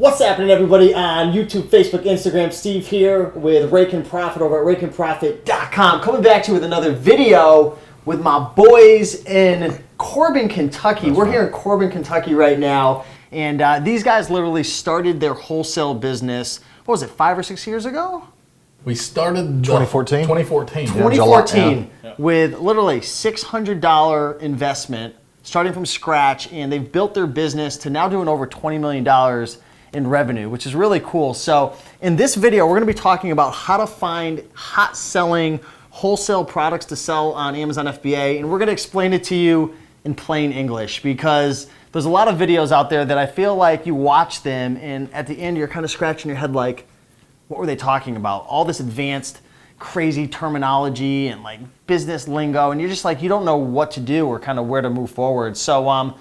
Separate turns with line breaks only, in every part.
What's happening, everybody, on YouTube, Facebook, Instagram? Steve here with Rake and Profit over at rakeandprofit.com. Coming back to you with another video with my boys in Corbin, Kentucky. We're here in Corbin, Kentucky right now. And these guys literally started their wholesale business, what was it, 5 or 6 years ago?
We started
2014.
2014.
2014 with literally $600 investment, starting from scratch, and they've built their business to now doing over $20 million in revenue, which is really cool. So in this video, we're gonna be talking about how to find hot selling wholesale products to sell on Amazon FBA, and we're gonna explain it to you in plain English, because there's a lot of videos out there that I feel like you watch them and at the end you're kind of scratching your head like, what were they talking about? All this advanced, crazy terminology and like business lingo, and you're just like, you don't know what to do or kind of where to move forward. So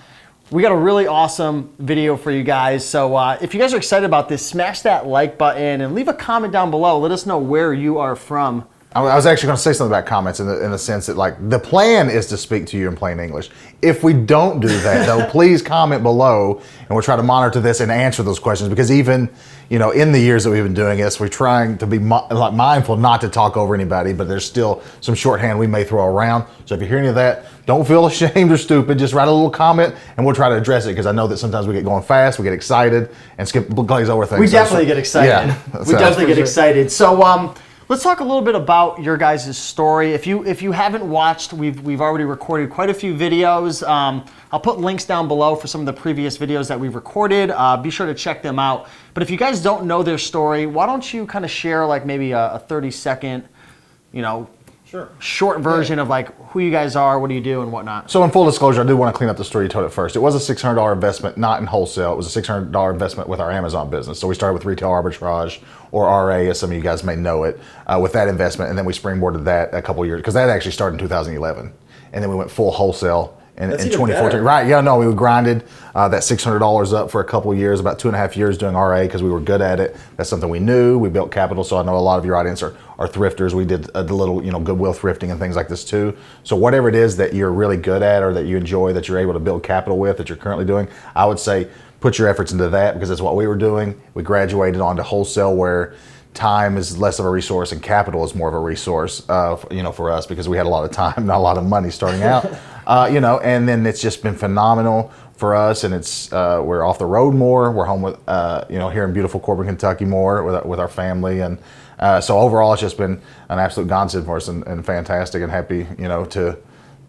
we got a really awesome video for you guys. So if you guys are excited about this, smash that like button and leave a comment down below. Let us know where you are from.
I was actually going to say something about comments in the sense that, like, the plan is to speak to you in plain English. If we don't do that, though, please comment below, and we'll try to monitor this and answer those questions. Because even, you know, in the years that we've been doing this, we're trying to be mindful not to talk over anybody, but there's still some shorthand we may throw around. So if you hear any of that, don't feel ashamed or stupid. Just write a little comment, and we'll try to address it. Because I know that sometimes we get going fast, we get excited, and glaze over things.
We definitely get excited.
Yeah,
we definitely get excited. So let's talk a little bit about your guys' story. If you haven't watched, we've already recorded quite a few videos. I'll put links down below for some of the previous videos that we've recorded. Be sure to check them out. But if you guys don't know their story, why don't you kind of share like maybe a 30-second, you know, short version of like who you guys are, what do you do, and whatnot.
So in full disclosure, I do want to clean up the story you told at first. It was a $600 investment, not in wholesale. It was a $600 investment with our Amazon business. So we started with retail arbitrage, or RA, as some of you guys may know it, with that investment, and then we springboarded that a couple years, because that actually started in 2011, and then we went full wholesale in 2014.
Better.
Right? Yeah, no, we grinded that $600 up for a couple of years, about 2.5 years doing RA, because we were good at it. That's something we knew. We built capital, so I know a lot of your audience are thrifters. We did a little, you know, Goodwill thrifting and things like this too. So whatever it is that you're really good at, or that you enjoy, that you're able to build capital with, that you're currently doing, I would say put your efforts into that, because that's what we were doing. We graduated onto wholesale, where time is less of a resource and capital is more of a resource, you know, for us, because we had a lot of time, not a lot of money starting out, you know, and then it's just been phenomenal for us, and it's we're off the road more. We're home with, you know, here in beautiful Corbin, Kentucky more with our family, and so overall it's just been an absolute godsend for us, and fantastic, and happy, you know, to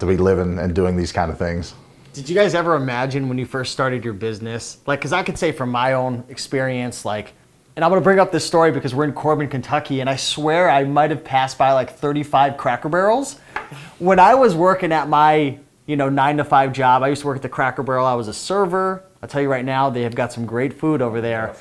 be living and doing these kind of things.
Did you guys ever imagine when you first started your business, like, because I could say from my own experience, like, and I'm going to bring up this story because we're in Corbin, Kentucky, and I swear I might have passed by like 35 Cracker Barrels. When I was working at my, you know, 9-to-5 job, I used to work at the Cracker Barrel. I was a server. I'll tell you right now, they have got some great food over there.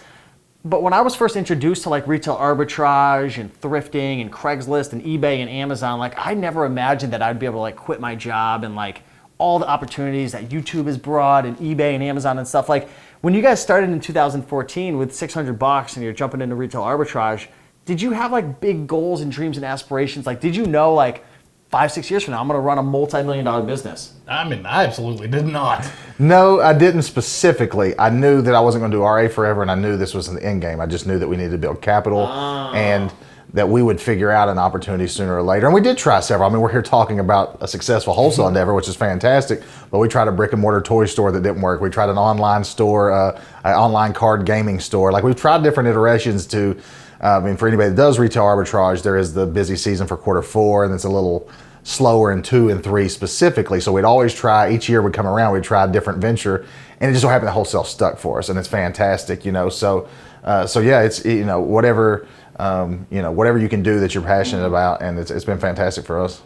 But when I was first introduced to like retail arbitrage and thrifting and Craigslist and eBay and Amazon, like, I never imagined that I'd be able to like quit my job and like all the opportunities that YouTube has brought and eBay and Amazon and stuff. Like, when you guys started in 2014 with $600 and you're jumping into retail arbitrage, did you have like big goals and dreams and aspirations? Like, did you know like 5-6 years from now, I'm gonna run a multi-million-dollar business?
I mean, I absolutely did not.
No, I didn't specifically. I knew that I wasn't going to do RA forever, and I knew this was an end game. I just knew that we needed to build capital, and that we would figure out an opportunity sooner or later. And we did try several. I mean, we're here talking about a successful wholesale endeavor, which is fantastic, but we tried a brick and mortar toy store that didn't work. We tried an online store, an online card gaming store. Like, we've tried different iterations to, I mean, for anybody that does retail arbitrage, there is the busy season for Q4, and it's a little slower in 2 and 3 specifically. So we'd always try, each year would come around, we'd try a different venture, and it just so happened the wholesale stuck for us, and it's fantastic, you know. So yeah, it's, you know, whatever, you know, whatever you can do that you're passionate about, and it's been fantastic for us.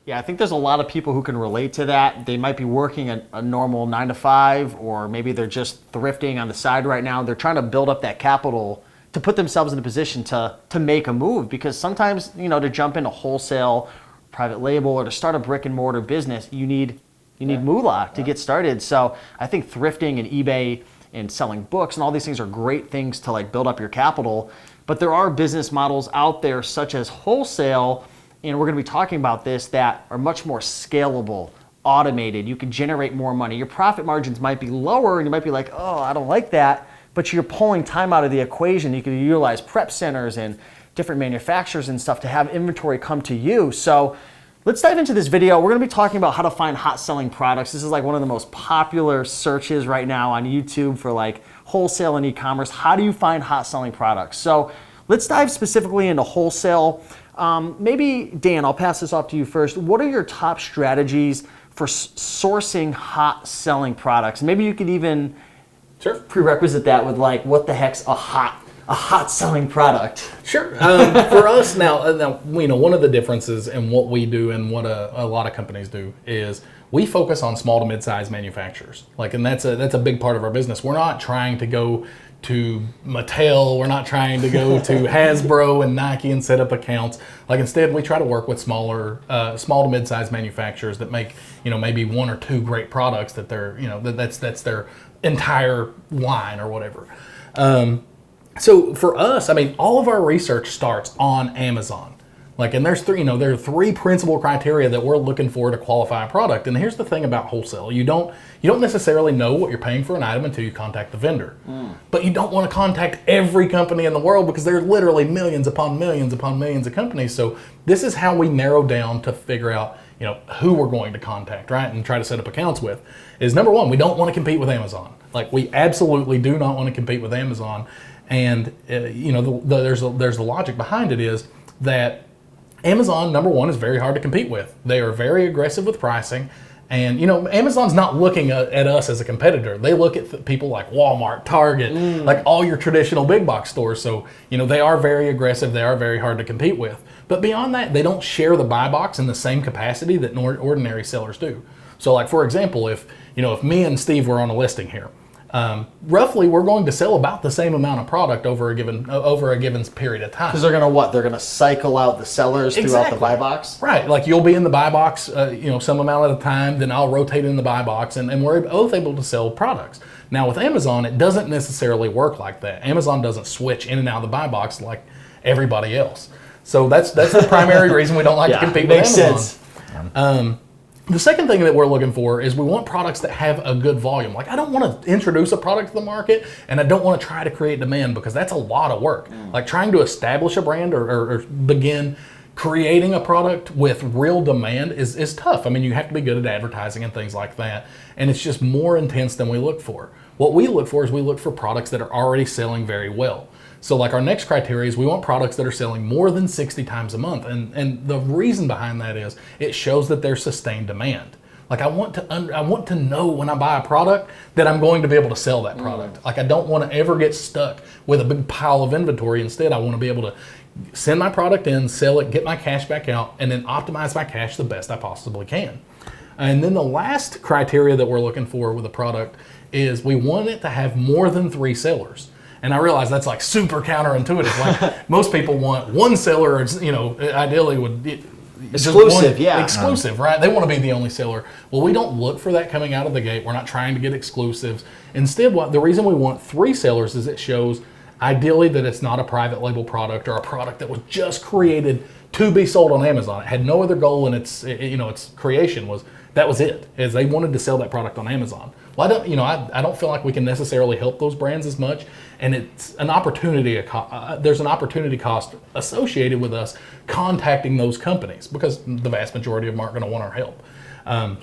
Yeah, I think there's a lot of people who can relate to that. They might be working a normal 9-to-5, or maybe they're just thrifting on the side right now. They're trying to build up that capital to put themselves in a position to make a move, because sometimes, you know, to jump into wholesale, private label, or to start a brick and mortar business, you need moolah to get started. So I think thrifting and eBay and selling books and all these things are great things to like build up your capital. But there are business models out there such as wholesale, and we're going to be talking about this, that are much more scalable, automated. You can generate more money. Your profit margins might be lower, and you might be like, oh, I don't like that. but you're pulling time out of the equation. You can utilize prep centers and different manufacturers and stuff to have inventory come to you. So let's dive into this video. We're gonna be talking about how to find hot selling products. This is like one of the most popular searches right now on YouTube for like wholesale and e-commerce. How do you find hot selling products? So let's dive specifically into wholesale. Maybe Dan, I'll pass this off to you first. What are your top strategies for sourcing hot selling products? Maybe you could even prerequisite that with like, what the heck's a hot selling product?
Sure. For us now, one of the differences in what we do and what a lot of companies do is we focus on small to mid-sized manufacturers. And that's a big part of our business. We're not trying to go to Mattel. We're not trying to go to Hasbro and Nike and set up accounts. Instead, we try to work with small to mid-sized manufacturers that make, maybe one or two great products that they're, that's their entire line or whatever. So for us, all of our research starts on Amazon. And there's there are three principal criteria that we're looking for to qualify a product. And here's the thing about wholesale: you don't necessarily know what you're paying for an item until you contact the vendor. But you don't want to contact every company in the world because there are literally millions upon millions upon millions of companies. So this is how we narrow down to figure out who we're going to contact, right, and try to set up accounts with. Is number one, we don't want to compete with Amazon. We absolutely do not want to compete with Amazon. And there's a logic behind it is that Amazon, number one, is very hard to compete with. They are very aggressive with pricing. And, Amazon's not looking at us as a competitor. They look at people like Walmart, Target, like all your traditional big box stores. So, they are very aggressive. They are very hard to compete with. But beyond that, they don't share the buy box in the same capacity that ordinary sellers do. So, for example, if me and Steve were on a listing here, roughly we're going to sell about the same amount of product over a given period of time.
Because they're going to cycle out the sellers throughout the buy box?
Right, you'll be in the buy box some amount at a time, then I'll rotate in the buy box, and we're both able to sell products. Now with Amazon, it doesn't necessarily work like that. Amazon doesn't switch in and out of the buy box like everybody else. So that's the primary reason we don't like to compete with Amazon. Makes sense. The second thing that we're looking for is we want products that have a good volume. I don't want to introduce a product to the market, and I don't want to try to create demand because that's a lot of work. Trying to establish a brand or begin creating a product with real demand is tough. You have to be good at advertising and things like that, and it's just more intense than we look for. What we look for is we look for products that are already selling very well. So our next criteria is we want products that are selling more than 60 times a month. And the reason behind that is it shows that there's sustained demand. I want to know when I buy a product that I'm going to be able to sell that product. I don't want to ever get stuck with a big pile of inventory. Instead, I want to be able to send my product in, sell it, get my cash back out, and then optimize my cash the best I possibly can. And then the last criteria that we're looking for with a product is we want it to have more than 3 sellers. And I realize that's super counterintuitive. Most people want one seller, ideally would
exclusive,
exclusive, right? They want to be the only seller. Well, we don't look for that coming out of the gate. We're not trying to get exclusives. Instead, the reason we want 3 sellers is it shows ideally that it's not a private label product or a product that was just created to be sold on Amazon. It had no other goal in its creation that was it, is they wanted to sell that product on Amazon. Well, I don't feel like we can necessarily help those brands as much, and it's an opportunity. There's an opportunity cost associated with us contacting those companies because the vast majority of them aren't going to want our help.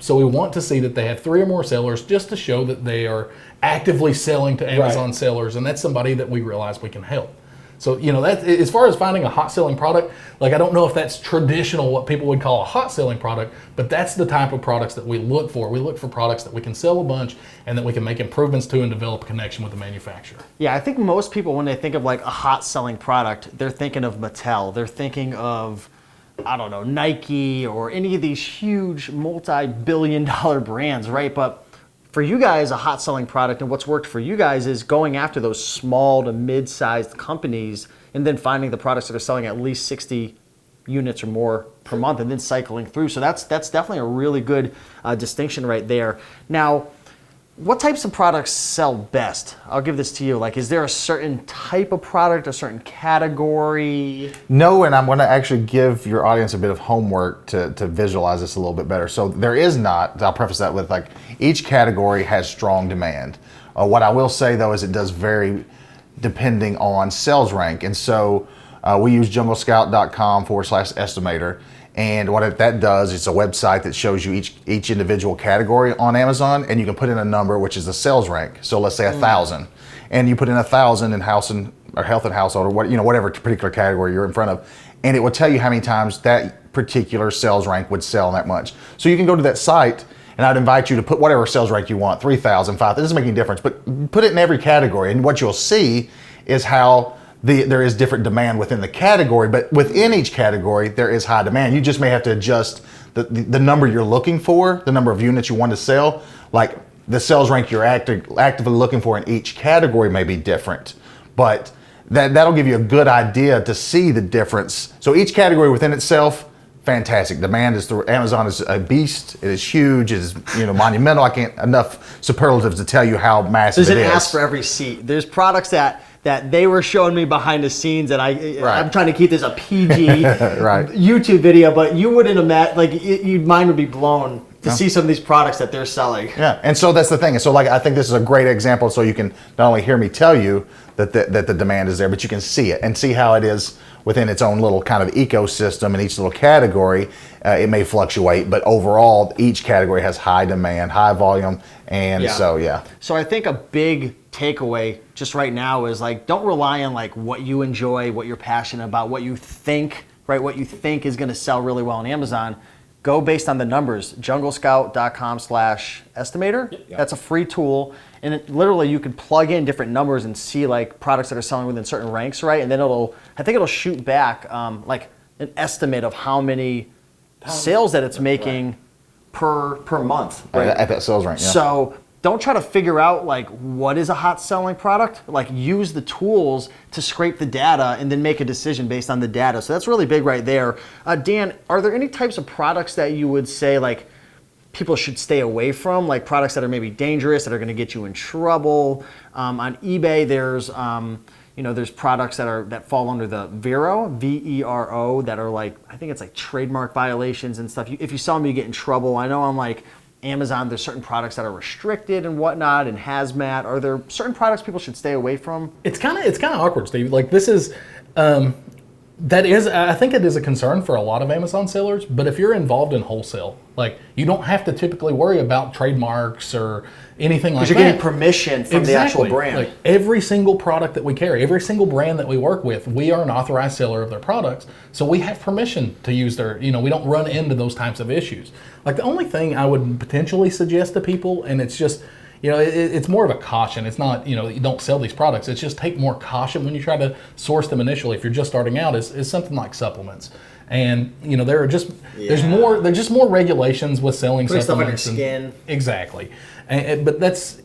So we want to see that they have 3 or more sellers just to show that they are actively selling to Amazon sellers, and that's somebody that we realize we can help. So, that as far as finding a hot selling product, I don't know if that's traditional, what people would call a hot selling product, but that's the type of products that we look for. We look for products that we can sell a bunch and that we can make improvements to and develop a connection with the manufacturer.
Yeah, I think most people, when they think of a hot selling product, they're thinking of Mattel. They're thinking of, Nike or any of these huge multi-billion-dollar brands, right? But for you guys, a hot selling product and what's worked for you guys is going after those small to mid-sized companies and then finding the products that are selling at least 60 units or more per month and then cycling through. So that's definitely a really good distinction right there. Now, what types of products sell best? I'll give this to you. Is there a certain type of product, a certain category?
No, and I'm going to actually give your audience a bit of homework to visualize this a little bit better. So there is not, I'll preface that with each category has strong demand. What I will say though is it does vary depending on sales rank. And so we use junglescout.com/estimator. And what that does, it's a website that shows you each individual category on Amazon, and you can put in a number, which is the sales rank. So let's say 1,000, and you put in 1,000 in health and household, or whatever particular category you're in front of, and it will tell you how many times that particular sales rank would sell that much. So you can go to that site, and I'd invite you to put whatever sales rank you want, 3,000, 5,000, it doesn't make any difference, but put it in every category, and what you'll see is how there is different demand within the category, but within each category, there is high demand. You just may have to adjust the number you're looking for, the number of units you want to sell. Like the sales rank you're actively looking for in each category may be different, but that'll give you a good idea to see the difference. So each category within itself, fantastic. Demand Amazon is a beast. It is huge. It is monumental. I can't enough superlatives to tell you how massive it is.
There's an ask for every seat. There's products that they were showing me behind the scenes, and I'm trying to keep this a PG YouTube video, but you wouldn't imagine, your mind would be blown to see some of these products that they're selling.
Yeah, and so that's the thing. And so I think this is a great example, so you can not only hear me tell you that the demand is there, but you can see it and see how it is within its own little kind of ecosystem in each little category. It may fluctuate, but overall, each category has high demand, high volume, and So
I think a big takeaway just right now is don't rely on what you enjoy, what you're passionate about, what you think is going to sell really well on Amazon. Go based on the numbers. junglescout.com/estimator. Yep. That's a free tool, and literally you can plug in different numbers and see products that are selling within certain ranks, right? And then I think it'll shoot back an estimate of how many sales that it's making per month, right?
At that sales rank. Yeah.
So don't try to figure out what is a hot selling product. Use the tools to scrape the data and then make a decision based on the data. So that's really big right there. Dan, are there any types of products that you would say people should stay away from, products that are maybe dangerous, that are going to get you in trouble? On eBay, there's there's products that fall under the Vero, VERO, that are I think it's trademark violations and stuff. If you sell them, you get in trouble. I know on Amazon, there's certain products that are restricted and whatnot, and hazmat. Are there certain products people should stay away from?
It's kind of awkward, Steve. This is I think it is a concern for a lot of Amazon sellers. But if you're involved in wholesale, you don't have to typically worry about trademarks or anything like that.
Because you're getting permission from the actual brand.
Every single product that we carry, every single brand that we work with, we are an authorized seller of their products. So we have permission to use their, we don't run into those types of issues. The only thing I would potentially suggest to people, and it's just, it's more of a caution. It's not, you don't sell these products. It's just take more caution when you try to source them initially. If you're just starting out, is something like supplements. And there are just there's just more regulations with selling supplements.
Stuff on your skin.
Exactly. But that's,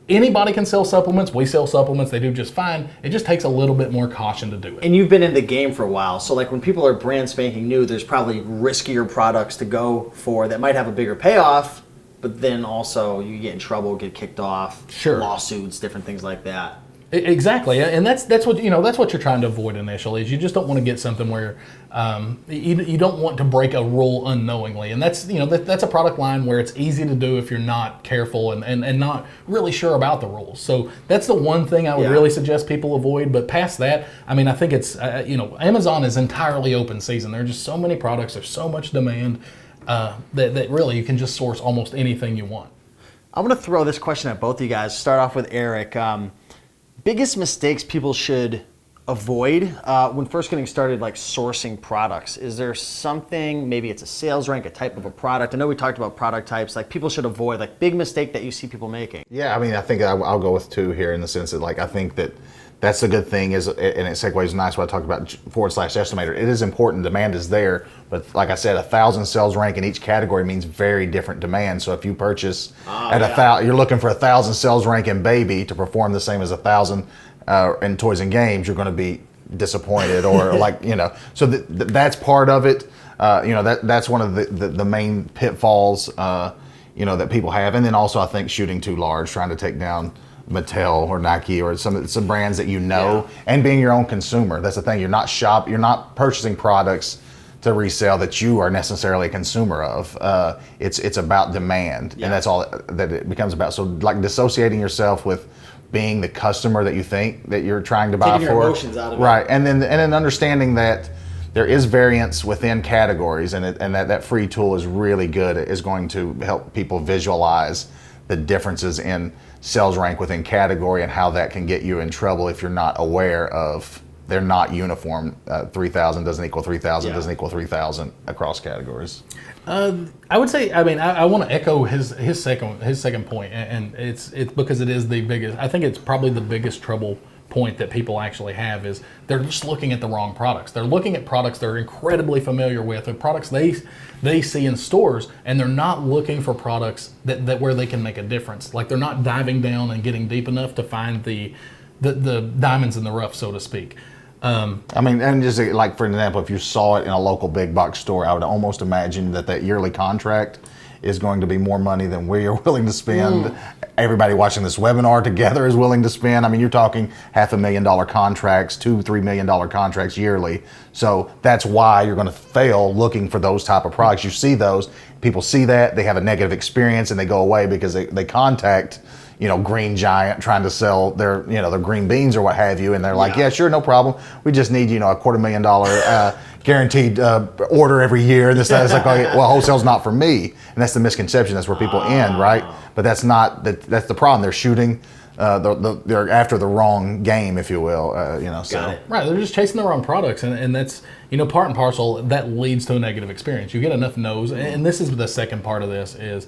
anybody can sell supplements. We sell supplements. They do just fine. It just takes a little bit more caution to do it.
And you've been in the game for a while. So when people are brand spanking new, there's probably riskier products to go for that might have a bigger payoff, but then also you get in trouble, get kicked off, lawsuits, different things like that.
Exactly, and that's what that's what you're trying to avoid initially. Is you just don't want to get something where you don't want to break a rule unknowingly, and that's that's a product line where it's easy to do if you're not careful and not really sure about the rules. So that's the one thing I would really suggest people avoid. But past that, I think it's Amazon is entirely open season. There are just so many products. There's so much demand that really you can just source almost anything you want.
I'm going to throw this question at both of you guys. Start off with Eric. Biggest mistakes people should avoid when first getting started sourcing products? Is there something, maybe it's a sales rank, a type of a product? I know we talked about product types, people should avoid, big mistake that you see people making.
Yeah, I think I'll go with two here in the sense that I think that's the good thing is, and it segues nice what I talked about /estimator. It is important, demand is there, but like I said, 1,000 sales rank in each category means very different demand. So if you purchase you're looking for 1,000 sales rank in baby to perform the same as 1,000 in toys and games, you're going to be disappointed or So that's part of it. That's one of the main pitfalls that people have, and then also I think shooting too large, trying to take down Mattel or Nike or some brands that and being your own consumer. That's the thing. You're not purchasing products to resell that you are necessarily a consumer of. It's about demand, and that's all that it becomes about. So like dissociating yourself with being the customer that you think that you're trying to buy
Taking
for.
your emotions out of it.
Right, and then understanding that there is variance within categories, and that free tool is really good. It is going to help people visualize the differences in sales rank within category and how that can get you in trouble if you're not aware of they're not uniform. 3,000 doesn't equal 3,000 doesn't equal 3,000 across categories.
I would say, I mean, I want to echo his second point, and it's because it is the biggest. I think it's probably the biggest trouble point that people actually have is they're just looking at the wrong products. They're looking at products they're incredibly familiar with, or products they see in stores, and they're not looking for products that where they can make a difference. Like they're not diving down and getting deep enough to find the diamonds in the rough, so to speak.
I mean, and just like for example, if you saw it in a local big box store, I would almost imagine that yearly contract is going to be more money than we are willing to spend. Everybody watching this webinar together is willing to spend. I mean, you're talking $500,000 contracts, $2-3 million contracts yearly. So that's why you're going to fail looking for those type of products. You see those, people see that, they have a negative experience, and they go away because they contact, Green Giant trying to sell their green beans or what have you, and they're like, yeah, sure, no problem. We just need, a $250,000 guaranteed order every year. And this, that. It's like, well, wholesale's not for me, and that's the misconception. That's where people end, right? But that's not that's the problem. They're shooting. They're after the wrong game, if you will.
Got it.
Right, they're just chasing the wrong products, and that's part and parcel. That leads to a negative experience. You get enough no's, and this is the second part of this is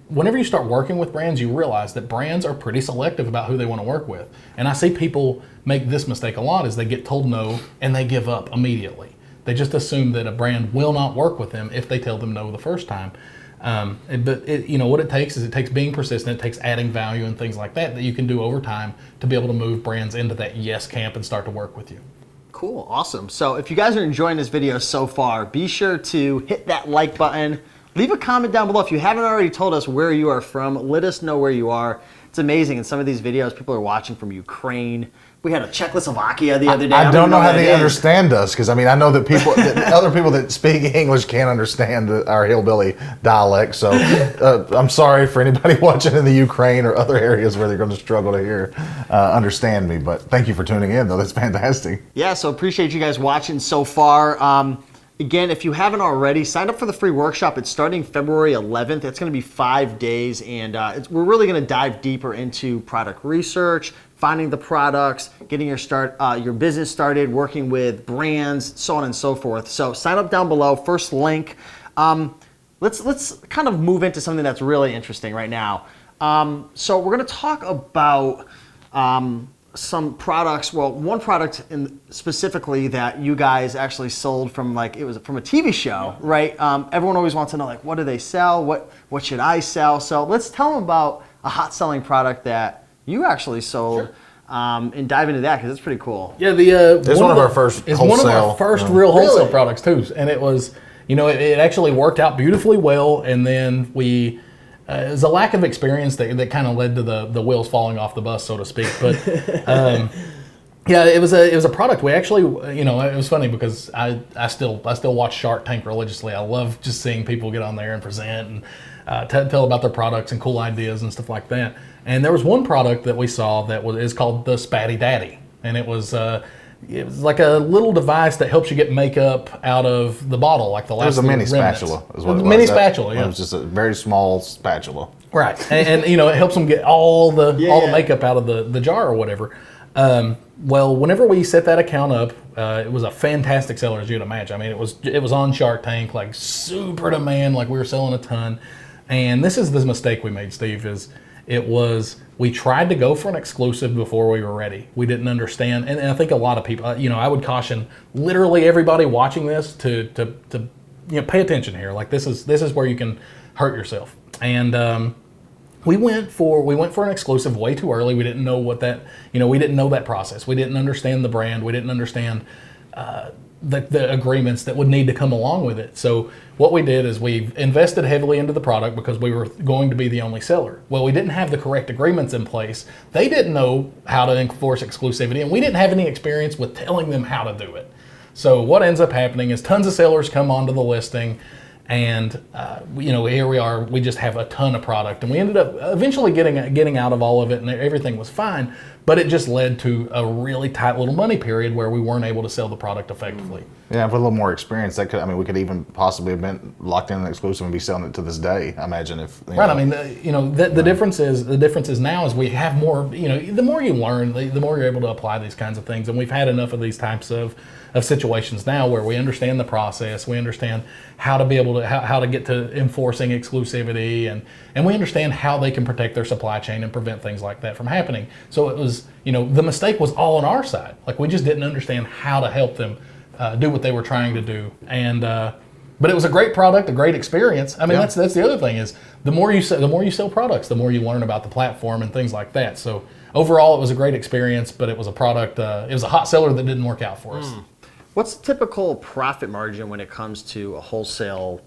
whenever you start working with brands, you realize that brands are pretty selective about who they want to work with. And I see people make this mistake a lot is they get told no and they give up immediately. They just assume that a brand will not work with them if they tell them no the first time. But what it takes is it takes being persistent, it takes adding value and things like that you can do over time to be able to move brands into that yes camp and start to work with you.
Cool, awesome. So if you guys are enjoying this video so far, be sure to hit that like button. Leave a comment down below. If you haven't already told us where you are from, let us know where you are. It's amazing. In some of these videos, people are watching from Ukraine. We had a Czechoslovakia the other day.
I don't know how they understand us, because I know that people, other people that speak English can't understand our hillbilly dialect. So I'm sorry for anybody watching in the Ukraine or other areas where they're going to struggle to understand me. But thank you for tuning in, though. That's fantastic.
Yeah, so appreciate you guys watching so far. Again, if you haven't already, sign up for the free workshop. It's starting February 11th. It's going to be 5 days, and we're really going to dive deeper into product research, finding the products, getting your business started, working with brands, so on and so forth. So sign up down below. First link. Let's kind of move into something that's really interesting right now. So we're going to talk about some products. Well, one product specifically that you guys actually sold from, it was from a TV show, right? Everyone always wants to know, what do they sell? What should I sell? So let's tell them about a hot selling product that you actually sold. And dive into that because it's pretty cool.
Yeah,
it's one of our first
real wholesale products too, and it was, it actually worked out beautifully well, and then we. It was a lack of experience that kind of led to the wheels falling off the bus, so to speak. But yeah, it was a product. We actually, it was funny because I still watch Shark Tank religiously. I love just seeing people get on there and present and tell about their products and cool ideas and stuff like that. And there was one product that we saw that is called the Spatty Daddy, and it was like a little device that helps you get makeup out of the bottle, like the last.
It was a mini spatula. Is what it was.
Mini spatula, yeah.
It was just a very small spatula.
Right, and it helps them get all the makeup out of the jar or whatever. Well, whenever we set that account up, it was a fantastic seller, as you'd imagine. It was on Shark Tank, super demand, we were selling a ton. And this is the mistake we made, Steve, we tried to go for an exclusive before we were ready. We didn't understand, and I think a lot of people, I would caution literally everybody watching this to pay attention here. This is where you can hurt yourself. And we went for an exclusive way too early. We didn't know what that, we didn't know that process. We didn't understand the brand. We didn't understand the agreements that would need to come along with it. So what we did is we invested heavily into the product because we were going to be the only seller. Well, we didn't have the correct agreements in place. They didn't know how to enforce exclusivity, and we didn't have any experience with telling them how to do it. So what ends up happening is tons of sellers come onto the listing, and here we are. We just have a ton of product, and we ended up eventually getting out of all of it, and everything was fine. But it just led to a really tight little money period where we weren't able to sell the product effectively.
Yeah, with a little more experience, we could even possibly have been locked in an exclusive and be selling it to this day. I imagine if
right. I mean, the difference is now is we have more. The more you learn, the more you're able to apply these kinds of things, and we've had enough of these types of situations now where we understand the process, we understand how to be able to how to get to enforcing exclusivity, and we understand how they can protect their supply chain and prevent things like that from happening. So it was, the mistake was all on our side. Like, we just didn't understand how to help them do what they were trying to do. And but it was a great product, a great experience. I mean, that's the other thing is the more you sell products, the more you learn about the platform and things like that. So overall, it was a great experience, but it was a product. It was a hot seller that didn't work out for us.
What's the typical profit margin when it comes to a wholesale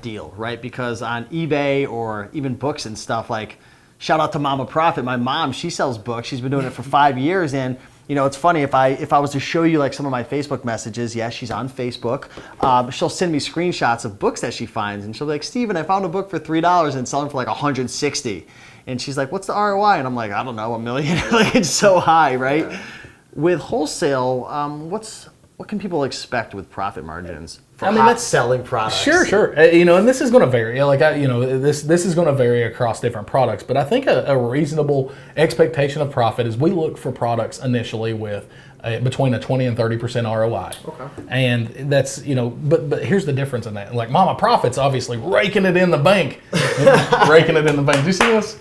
deal, right? Because on eBay or even books and stuff, like, shout out to Mama Profit. My mom, she sells books. She's been doing it for 5 years, and it's funny, if I was to show you like some of my Facebook messages, she's on Facebook, she'll send me screenshots of books that she finds, and she'll be like, Steven, I found a book for $3 and selling for like $160. And she's like, what's the ROI? And I'm like, I don't know, $1 million. Like, it's so high, right? Yeah. With wholesale, what can people expect with profit margins for that's selling products?
Sure. And this is going to vary. This is going to vary across different products. But I think a reasonable expectation of profit is we look for products initially with between a 20 and 30% ROI. Okay. And that's but here's the difference in that. Like, Mama Profit's obviously raking it in the bank. Raking it in the bank. Do you see this?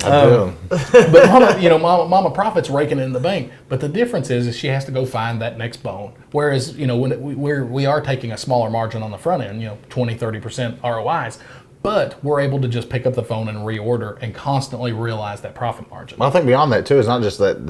But Mama Profit's raking it in the bank. But the difference is she has to go find that next bone. Whereas, when we are taking a smaller margin on the front end, 20, 30% ROIs, but we're able to just pick up the phone and reorder and constantly realize that profit margin.
Well, I think beyond that too, it's not just that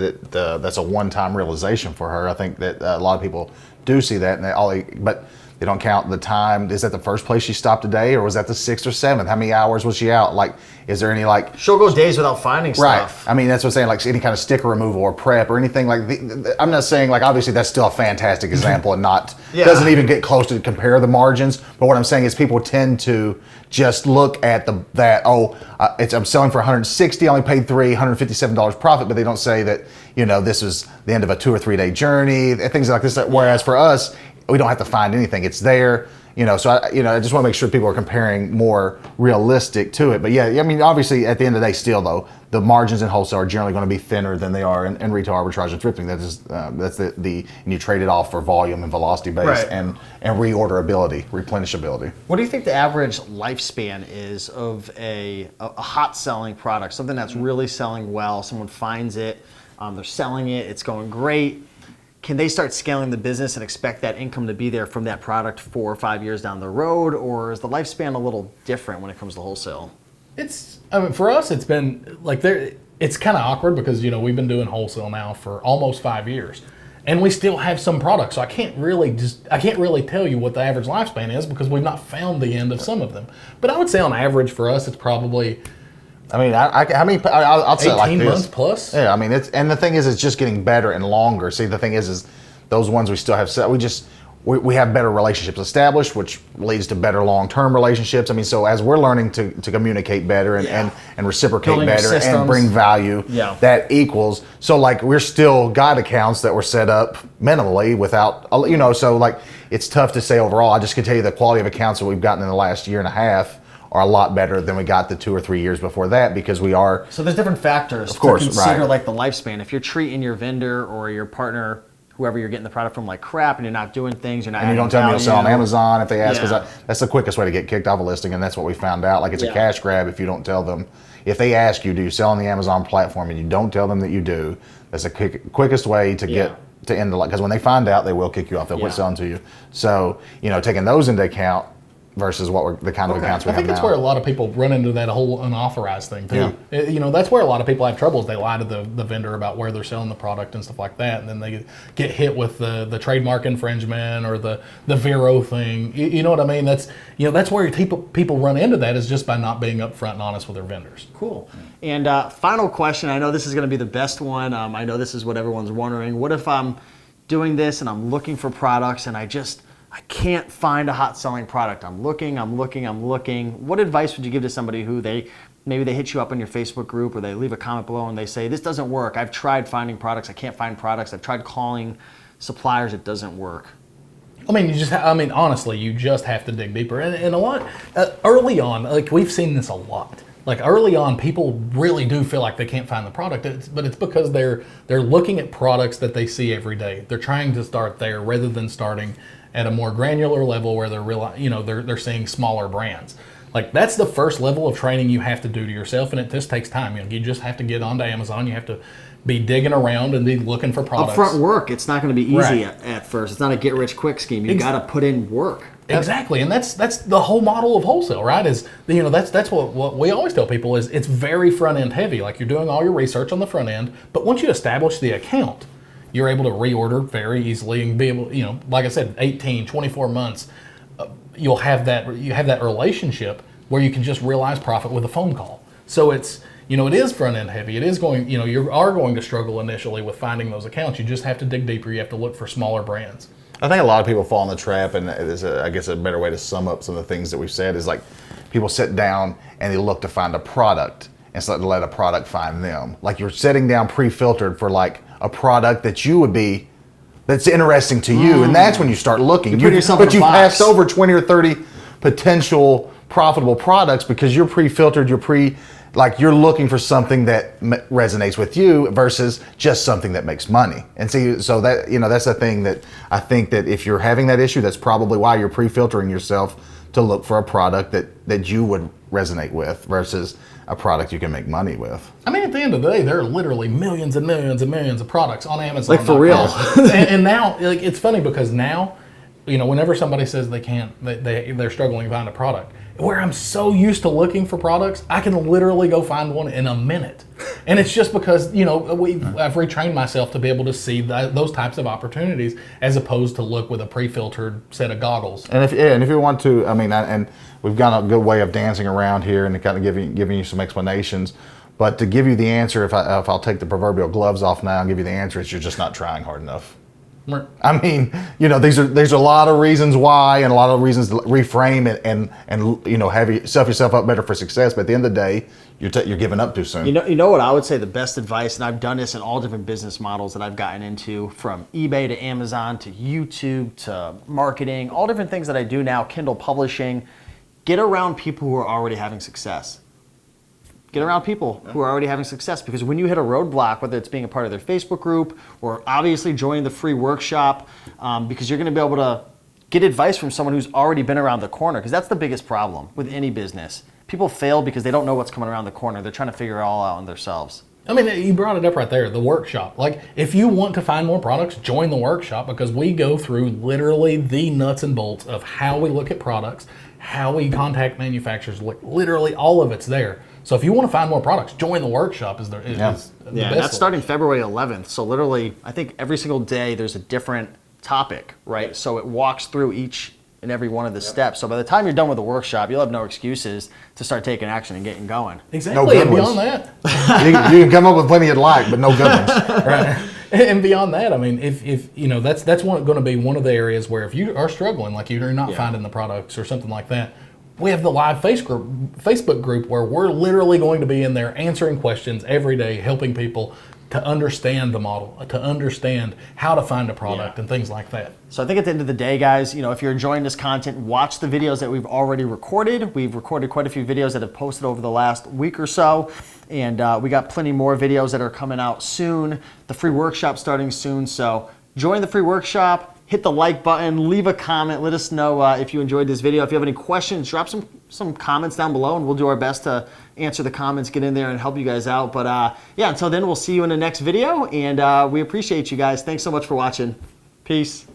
that's a one-time realization for her. I think that a lot of people do see that, and but they don't count the time. Is that the first place she stopped a day, or was that the 6th or 7th? How many hours was she out? Like, is there any
She'll go days without finding stuff.
Right. I mean, that's what I'm saying. Like, any kind of sticker removal or prep or anything like. I'm not saying, like, obviously that's still a fantastic example and doesn't even get close to compare the margins. But what I'm saying is people tend to just look at I'm selling for $160. I only paid $157 profit, but they don't say that this was the end of a 2 or 3 day journey, things like this. Whereas for us, we don't have to find anything. It's there, so I just want to make sure people are comparing more realistic to it. But I mean, obviously at the end of the day, still though, the margins in wholesale are generally going to be thinner than they are in retail arbitrage and thrifting. That's and you trade it off for volume and velocity base and reorderability, replenishability.
What do you think the average lifespan is of a hot selling product, something that's really selling well? Someone finds it, they're selling it, it's going great. Can they start scaling the business and expect that income to be there from that product 4 or 5 years down the road, or is the lifespan a little different when it comes to wholesale?
For us, it's been like it's kind of awkward because we've been doing wholesale now for almost 5 years, and we still have some products. So I can't really tell you what the average lifespan is because we've not found the end of some of them. But I would say on average for us, it's probably.
I mean, I'll say it like this.
18 months plus?
Yeah, I mean, and the thing is, it's just getting better and longer. See, the thing is those ones we still have set. We have better relationships established, which leads to better long-term relationships. I mean, so as we're learning to communicate better and reciprocate
Building
better and bring value, that equals. So like we're still got accounts that were set up minimally without, so like it's tough to say overall. I just can tell you the quality of accounts that we've gotten in the last year and a half are a lot better than we got the 2 or 3 years before that because we are.
So there's different factors to consider, like the lifespan. If you're treating your vendor or your partner, whoever you're getting the product from, like crap, and you're not doing things, you're not.
And you don't tell me you'll sell on Amazon if they ask, because that's the quickest way to get kicked off a listing, and that's what we found out. Like it's a cash grab if you don't tell them. If they ask you, do you sell on the Amazon platform, and you don't tell them that you do, that's the quickest way to get to end the because when they find out, they will kick you off. They'll quit selling to you. So taking those into account. Versus the kind of accounts we have now.
I think that's where a lot of people run into that whole unauthorized thing too. Yeah. That's where a lot of people have troubles. They lie to the vendor about where they're selling the product and stuff like that, and then they get hit with the trademark infringement or the Vero thing. You know what I mean? That's where people run into that is just by not being upfront and honest with their vendors.
Cool. And final question. I know this is going to be the best one. I know this is what everyone's wondering. What if I'm doing this and I'm looking for products and I can't find a hot selling product. I'm looking. What advice would you give to somebody who maybe they hit you up on your Facebook group or they leave a comment below and they say, this doesn't work. I've tried finding products. I can't find products. I've tried calling suppliers. It doesn't work.
I mean, honestly, you just have to dig deeper. And a lot, early on, like we've seen this a lot. Like early on, people really do feel like they can't find the product, but it's because they're looking at products that they see every day. They're trying to start there rather than starting at a more granular level where they're seeing smaller brands. Like that's the first level of training you have to do to yourself, and it just takes time. You just have to get onto Amazon. You have to be digging around and be looking for products.
Upfront work. It's not going to be easy
Right.
at first. It's not a get rich quick scheme. You got to put in work.
Exactly, and that's the whole model of wholesale, right? Is that's what we always tell people is it's very front end heavy. Like you're doing all your research on the front end, but once you establish the account, you're able to reorder very easily and be able, like I said, 18, 24 months, you have that relationship where you can just realize profit with a phone call. So it's it is front end heavy. It is going, you are going to struggle initially with finding those accounts. You just have to dig deeper. You have to look for smaller brands.
I think a lot of people fall in the trap, and I guess a better way to sum up some of the things that we've said is like people sit down and they look to find a product instead of let a product find them. Like you're sitting down pre-filtered for like a product that's interesting to you, and that's when you start looking.
You've
passed over 20 or 30 potential profitable products because you're pre-filtered, you're looking for something that resonates with you versus just something that makes money. And so that that's the thing that I think that if you're having that issue, that's probably why you're pre-filtering yourself to look for a product that you would resonate with versus a product you can make money with.
I mean, at the end of the day, there are literally millions and millions and millions of products on Amazon.
Like for real.
and now, like it's funny because now, whenever somebody says they're struggling to find a product, where I'm so used to looking for products, I can literally go find one in a minute. And it's just because, I've retrained myself to be able to see those types of opportunities as opposed to look with a pre-filtered set of goggles.
And if you want to, and we've got a good way of dancing around here and kind of giving you some explanations, but to give you the answer, if I'll take the proverbial gloves off now and give you the answer, it's you're just not trying hard enough. I mean, there's a lot of reasons why and a lot of reasons to reframe it and have set yourself up better for success. But at the end of the day, you're giving up too soon.
You know what I would say the best advice, and I've done this in all different business models that I've gotten into, from eBay to Amazon to YouTube to marketing, all different things that I do now, Kindle publishing. Get around people who are already having success. Get around people who are already having success, because when you hit a roadblock, whether it's being a part of their Facebook group or obviously joining the free workshop, because you're going to be able to get advice from someone who's already been around the corner, because that's the biggest problem with any business. People fail because they don't know what's coming around the corner. They're trying to figure it all out on themselves.
I mean, you brought it up right there, the workshop. Like, if you want to find more products, join the workshop, because we go through literally the nuts and bolts of how we look at products, how we contact manufacturers, literally all of it's there. So if you want to find more products, join the workshop. Is the best
that's starting February 11th. So literally, I think every single day there's a different topic, right? So it walks through each and every one of the steps. So by the time you're done with the workshop, you'll have no excuses to start taking action and getting going.
Exactly.
No good
And beyond
ones.
that,
you can come up with plenty you'd like, but no good ones.
right? And beyond that, I mean, if that's going to be one of the areas where if you are struggling, like you're not finding the products or something like that, we have the live Facebook group where we're literally going to be in there answering questions every day, helping people to understand the model, to understand how to find a product and things like that.
So I think at the end of the day, guys, if you're enjoying this content, watch the videos that we've already recorded. We've recorded quite a few videos that have posted over the last week or so, and we got plenty more videos that are coming out soon. The free workshop starting soon, so join the free workshop. Hit the like button, leave a comment, let us know if you enjoyed this video. If you have any questions, drop some comments down below, and we'll do our best to answer the comments, get in there and help you guys out. But until then, we'll see you in the next video, and we appreciate you guys. Thanks so much for watching. Peace.